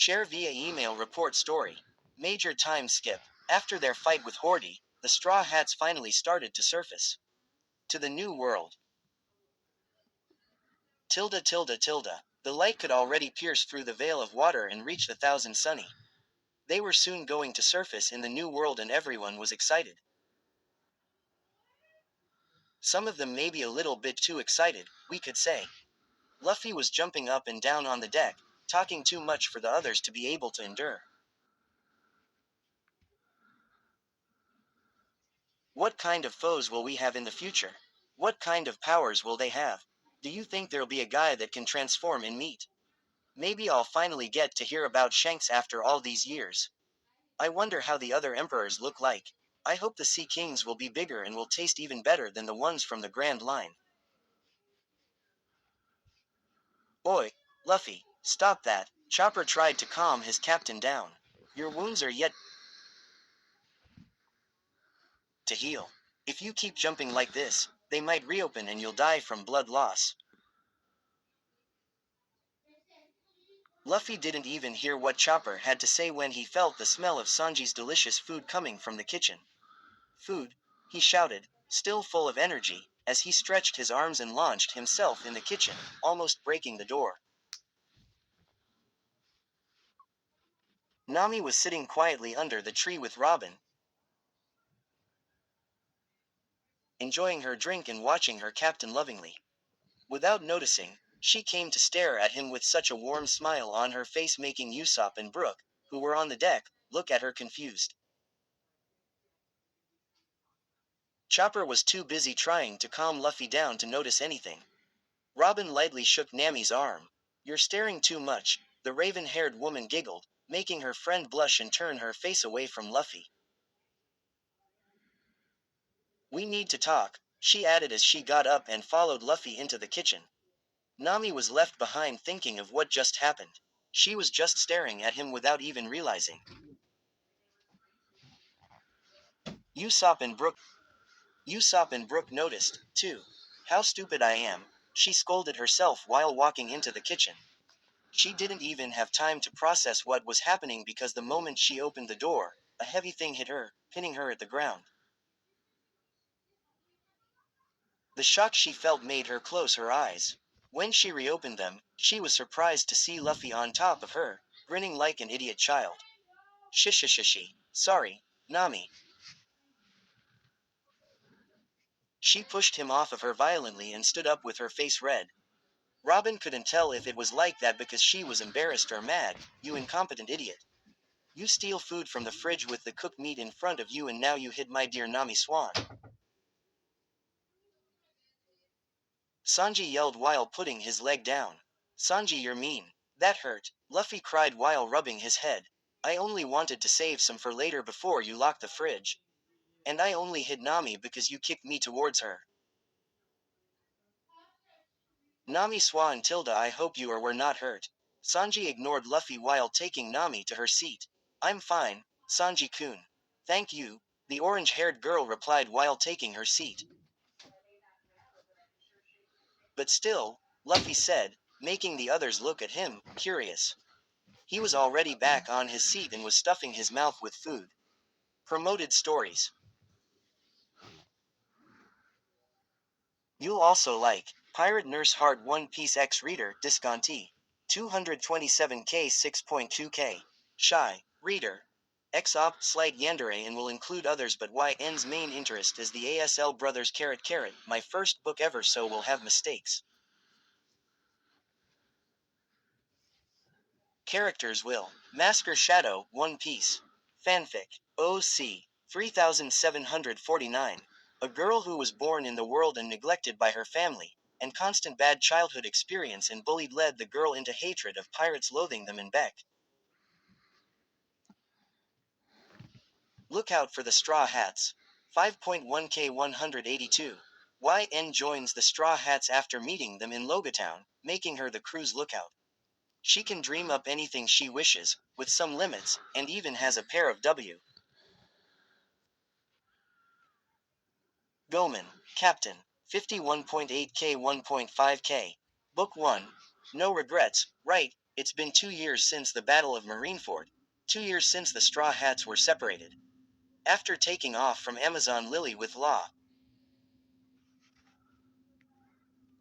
Share via email report story. Major time skip. After their fight with Hordy, the Straw Hats finally started to surface. To the new world. Tilda tilde tilde. The light could already pierce through the veil of water and reach the Thousand Sunny. They were soon going to surface in the new world and everyone was excited. Some of them maybe a little bit too excited, we could say. Luffy was jumping up and down on the deck, talking too much for the others to be able to endure. What kind of foes will we have in the future? What kind of powers will they have? Do you think there'll be a guy that can transform in meat? Maybe I'll finally get to hear about Shanks after all these years. I wonder how the other emperors look like. I hope the Sea Kings will be bigger and will taste even better than the ones from the Grand Line. Oi, Luffy, stop that. Chopper tried to calm his captain down. Your wounds are yet to heal. If you keep jumping like this, they might reopen and you'll die from blood loss. Luffy didn't even hear what Chopper had to say when he felt the smell of Sanji's delicious food coming from the kitchen. Food, he shouted, still full of energy, as he stretched his arms and launched himself in the kitchen, almost breaking the door. Nami was sitting quietly under the tree with Robin, enjoying her drink and watching her captain lovingly. Without noticing, she came to stare at him with such a warm smile on her face, making Usopp and Brook, who were on the deck, look at her confused. Chopper was too busy trying to calm Luffy down to notice anything. Robin lightly shook Nami's arm. You're staring too much, the raven-haired woman giggled, making her friend blush and turn her face away from Luffy. We need to talk, she added as she got up and followed Luffy into the kitchen. Nami was left behind thinking of what just happened. She was just staring at him without even realizing. Usopp and Brook noticed, too. How stupid I am, she scolded herself while walking into the kitchen. She didn't even have time to process what was happening because the moment she opened the door, a heavy thing hit her, pinning her at the ground. The shock she felt made her close her eyes. When she reopened them, she was surprised to see Luffy on top of her, grinning like an idiot child. Shishishishi. Sorry, Nami. She pushed him off of her violently and stood up with her face red. Robin couldn't tell if it was like that because she was embarrassed or mad. You incompetent idiot. You steal food from the fridge with the cooked meat in front of you and now you hit my dear Nami Swan. Sanji yelled while putting his leg down. Sanji, you're mean. That hurt, Luffy cried while rubbing his head. I only wanted to save some for later before you locked the fridge. And I only hit Nami because you kicked me towards her. Nami Swan tilde, I hope you were not hurt. Sanji ignored Luffy while taking Nami to her seat. I'm fine, Sanji-kun. Thank you, the orange-haired girl replied while taking her seat. But still, Luffy said, making the others look at him, curious. He was already back on his seat and was stuffing his mouth with food. Promoted stories. You'll also like Pirate Nurse Heart One Piece X Reader Disconti 227k 6.2k Shy Reader Xop Slight Yandere and will include others, but YN's main interest is the ASL Brothers my first book ever, so will have mistakes. Characters will Masker Shadow One Piece Fanfic OC 3749. A girl who was born in the world and neglected by her family, and constant bad childhood experience and bullied led the girl into hatred of pirates, loathing them in Beck. Look out for the Straw Hats. 5.1k 182. YN joins the Straw Hats after meeting them in Logatown, making her the crew's lookout. She can dream up anything she wishes, with some limits, and even has a pair of Goman, Captain. 51.8k 1.5k. Book 1. No regrets, right? It's been 2 years since the Battle of Marineford, 2 years since the Straw Hats were separated. After taking off from Amazon Lily with Law,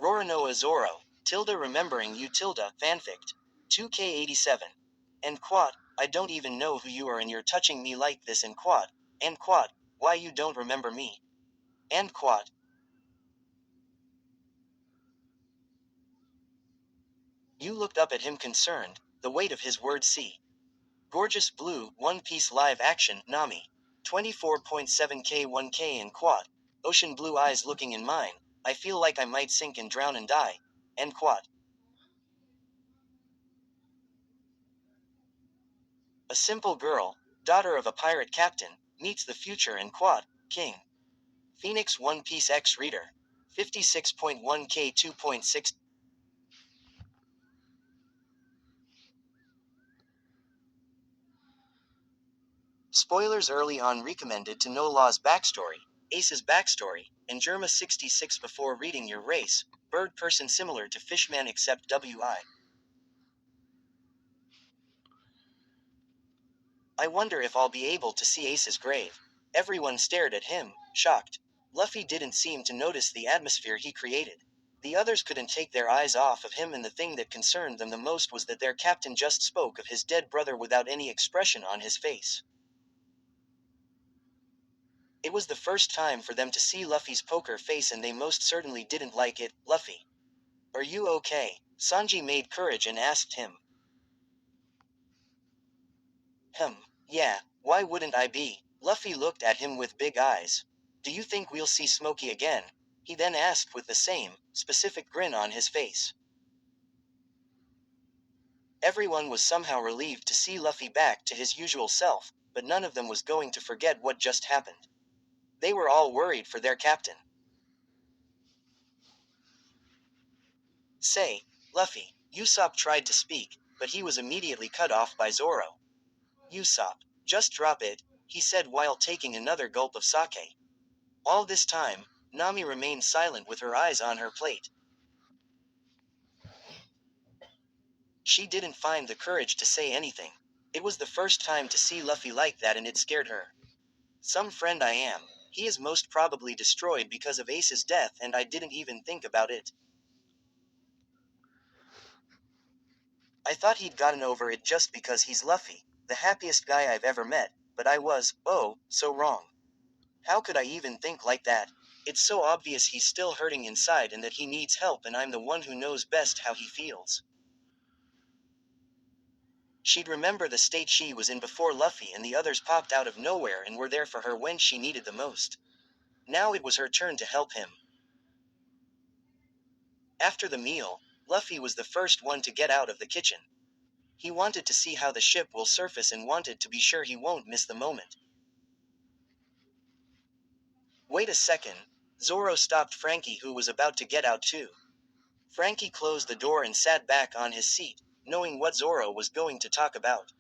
Roronoa Zoro, tilde remembering you tilde, fanfict. 2K87. And quad, I don't even know who you are and you're touching me like this and quad, why you don't remember me? And quad. You looked up at him concerned, the weight of his words see. Gorgeous blue, One Piece live action, Nami. 24.7K 1K and quad. Ocean blue eyes looking in mine, I feel like I might sink and drown and die. And quad. A simple girl, daughter of a pirate captain, meets the future and quad, king. Phoenix One Piece X Reader. 56.1K 2.6. Spoilers early on recommended to know Law's backstory, Ace's backstory, and Germa 66 before reading your race, bird person similar to Fishman except WI. I wonder if I'll be able to see Ace's grave. Everyone stared at him, shocked. Luffy didn't seem to notice the atmosphere he created. The others couldn't take their eyes off of him, and the thing that concerned them the most was that their captain just spoke of his dead brother without any expression on his face. It was the first time for them to see Luffy's poker face and they most certainly didn't like it. Luffy, are you okay? Sanji made courage and asked him. Yeah, why wouldn't I be? Luffy looked at him with big eyes. Do you think we'll see Smokey again? He then asked with the same, specific grin on his face. Everyone was somehow relieved to see Luffy back to his usual self, but none of them was going to forget what just happened. They were all worried for their captain. Say, Luffy, Usopp tried to speak, but he was immediately cut off by Zoro. Usopp, just drop it, he said while taking another gulp of sake. All this time, Nami remained silent with her eyes on her plate. She didn't find the courage to say anything. It was the first time to see Luffy like that and it scared her. Some friend I am. He is most probably destroyed because of Ace's death and I didn't even think about it. I thought he'd gotten over it just because he's Luffy, the happiest guy I've ever met, but I was, oh, so wrong. How could I even think like that? It's so obvious he's still hurting inside and that he needs help and I'm the one who knows best how he feels. She'd remember the state she was in before Luffy and the others popped out of nowhere and were there for her when she needed the most. Now it was her turn to help him. After the meal, Luffy was the first one to get out of the kitchen. He wanted to see how the ship will surface and wanted to be sure he won't miss the moment. Wait a second. Zoro stopped Frankie, who was about to get out too. Frankie closed the door and sat back on his seat, knowing what Zoro was going to talk about.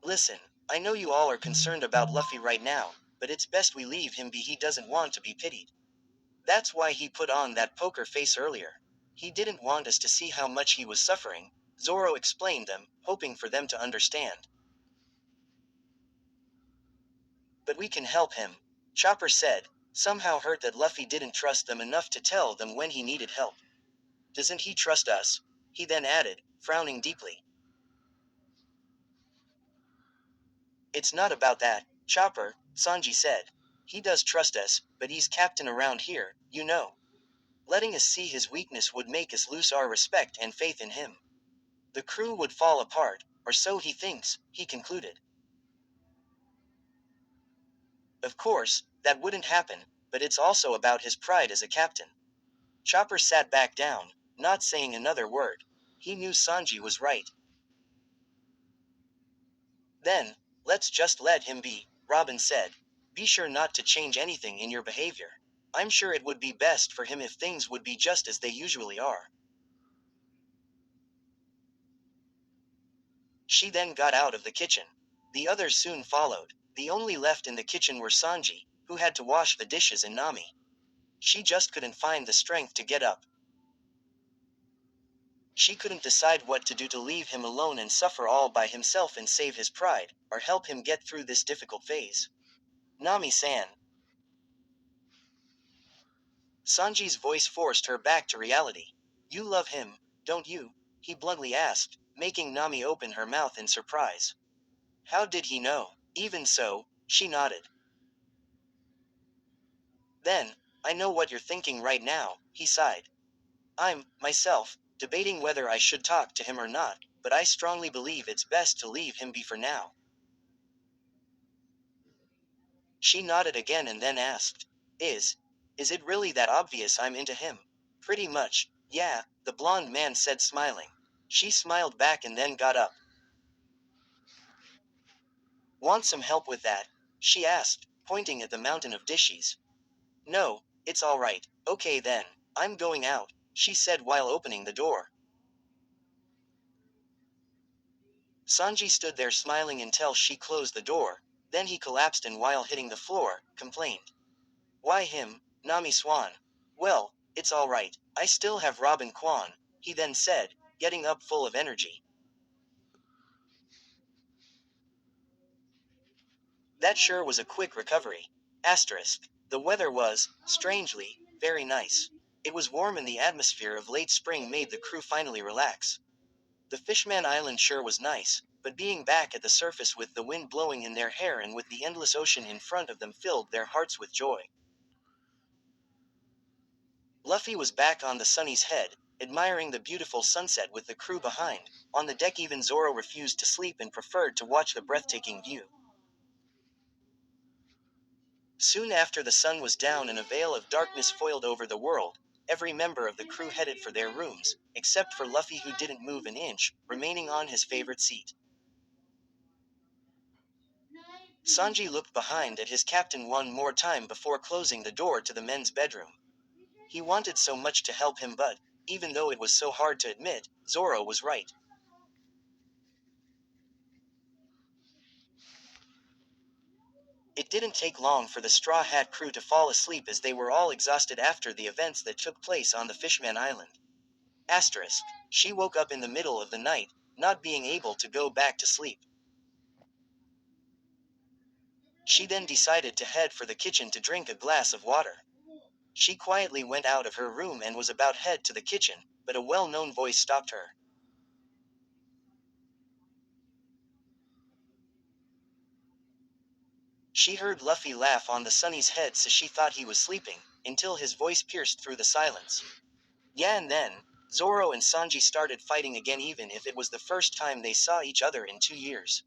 Listen, I know you all are concerned about Luffy right now, but it's best we leave him be. He doesn't want to be pitied. That's why he put on that poker face earlier. He didn't want us to see how much he was suffering, Zoro explained them, hoping for them to understand. But we can help him, Chopper said, somehow hurt that Luffy didn't trust them enough to tell them when he needed help. Doesn't he trust us? He then added, frowning deeply. It's not about that, Chopper, Sanji said. He does trust us, but he's captain around here, you know. Letting us see his weakness would make us lose our respect and faith in him. The crew would fall apart, or so he thinks, he concluded. Of course, that wouldn't happen, but it's also about his pride as a captain. Chopper sat back down, not saying another word. He knew Sanji was right. Then, let's just let him be, Robin said. Be sure not to change anything in your behavior. I'm sure it would be best for him if things would be just as they usually are. She then got out of the kitchen. The others soon followed. The only left in the kitchen were Sanji, who had to wash the dishes, and Nami. She just couldn't find the strength to get up. She couldn't decide what to do, to leave him alone and suffer all by himself and save his pride, or help him get through this difficult phase. Nami-san. Sanji's voice forced her back to reality. You love him, don't you? He bluntly asked, making Nami open her mouth in surprise. How did he know? Even so, she nodded. Then, I know what you're thinking right now, he sighed. I'm, myself, debating whether I should talk to him or not, but I strongly believe it's best to leave him be for now. She nodded again and then asked, Is it really that obvious I'm into him? Pretty much, yeah, the blonde man said, smiling. She smiled back and then got up. Want some help with that? She asked, pointing at the mountain of dishes. No, it's all right. Okay then, I'm going out, she said while opening the door. Sanji stood there smiling until she closed the door, then he collapsed and while hitting the floor, complained. Why him, Nami-swan? Well, it's all right, I still have Robin Kwan, he then said, getting up full of energy. That sure was a quick recovery. Asterisk. The weather was, strangely, very nice. It was warm and the atmosphere of late spring made the crew finally relax. The Fishman Island sure was nice, but being back at the surface with the wind blowing in their hair and with the endless ocean in front of them filled their hearts with joy. Luffy was back on the Sunny's head, admiring the beautiful sunset with the crew behind. On the deck even Zoro refused to sleep and preferred to watch the breathtaking view. Soon after the sun was down and a veil of darkness foiled over the world, every member of the crew headed for their rooms, except for Luffy who didn't move an inch, remaining on his favorite seat. Sanji looked behind at his captain one more time before closing the door to the men's bedroom. He wanted so much to help him but, even though it was so hard to admit, Zoro was right. It didn't take long for the Straw Hat crew to fall asleep as they were all exhausted after the events that took place on the Fishman Island. Asterisk. She woke up in the middle of the night, not being able to go back to sleep. She then decided to head for the kitchen to drink a glass of water. She quietly went out of her room and was about to head to the kitchen, but a well-known voice stopped her. She heard Luffy laugh on the Sunny's head so she thought he was sleeping, until his voice pierced through the silence. Yeah, and then, Zoro and Sanji started fighting again even if it was the first time they saw each other in 2 years.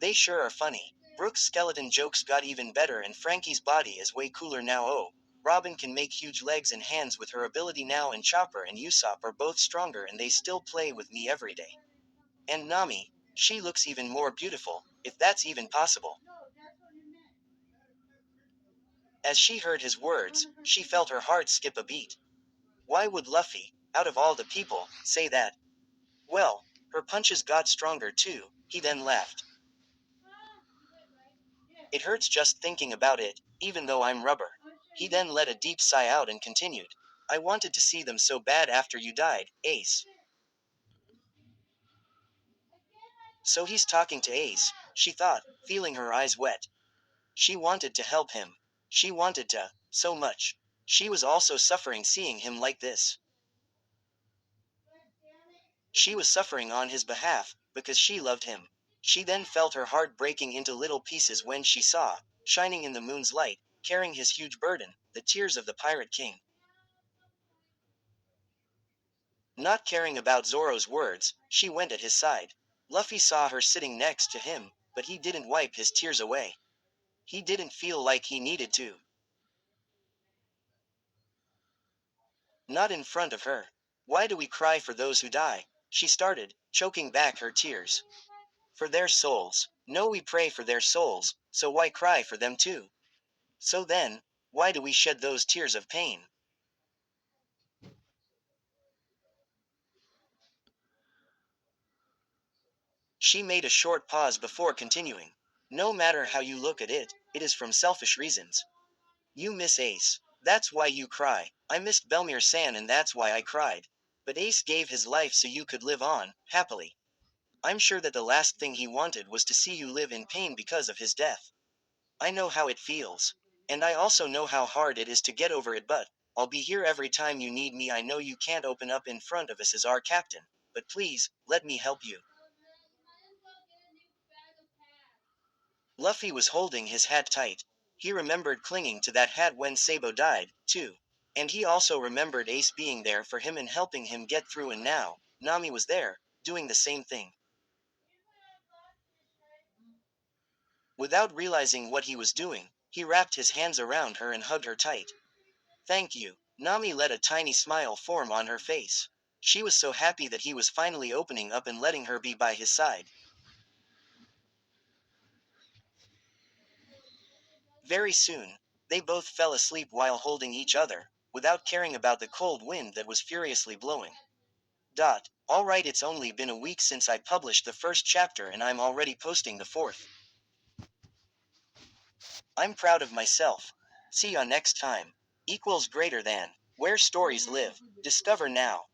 They sure are funny. Brooke's skeleton jokes got even better and Frankie's body is way cooler now. Oh, Robin can make huge legs and hands with her ability now and Chopper and Usopp are both stronger and they still play with me every day. And Nami, she looks even more beautiful, if that's even possible. As she heard his words, she felt her heart skip a beat. Why would Luffy, out of all the people, say that? Well, her punches got stronger too, he then laughed. It hurts just thinking about it, even though I'm rubber. He then let a deep sigh out and continued. I wanted to see them so bad after you died, Ace. So he's talking to Ace, she thought, feeling her eyes wet. She wanted to help him. She wanted to, so much. She was also suffering seeing him like this. She was suffering on his behalf, because she loved him. She then felt her heart breaking into little pieces when she saw, shining in the moon's light, carrying his huge burden, the tears of the Pirate King. Not caring about Zoro's words, she went at his side. Luffy saw her sitting next to him, but he didn't wipe his tears away. He didn't feel like he needed to. Not in front of her. Why do we cry for those who die? She started, choking back her tears. For their souls. No, we pray for their souls, so why cry for them too? So then, why do we shed those tears of pain? She made a short pause before continuing. No matter how you look at it, it is from selfish reasons. You miss Ace. That's why you cry. I missed Belmir-san and that's why I cried. But Ace gave his life so you could live on, happily. I'm sure that the last thing he wanted was to see you live in pain because of his death. I know how it feels. And I also know how hard it is to get over it, but I'll be here every time you need me. I know you can't open up in front of us as our captain, but please, let me help you. Luffy was holding his hat tight. He remembered clinging to that hat when Sabo died, too. And he also remembered Ace being there for him and helping him get through, and now, Nami was there, doing the same thing. Without realizing what he was doing, he wrapped his hands around her and hugged her tight. Thank you. Nami let a tiny smile form on her face. She was so happy that he was finally opening up and letting her be by his side. Very soon, they both fell asleep while holding each other, without caring about the cold wind that was furiously blowing. Alright, it's only been a week since I published the first chapter and I'm already posting the fourth. I'm proud of myself. See ya next time. Equals greater than. Where stories live. Discover now.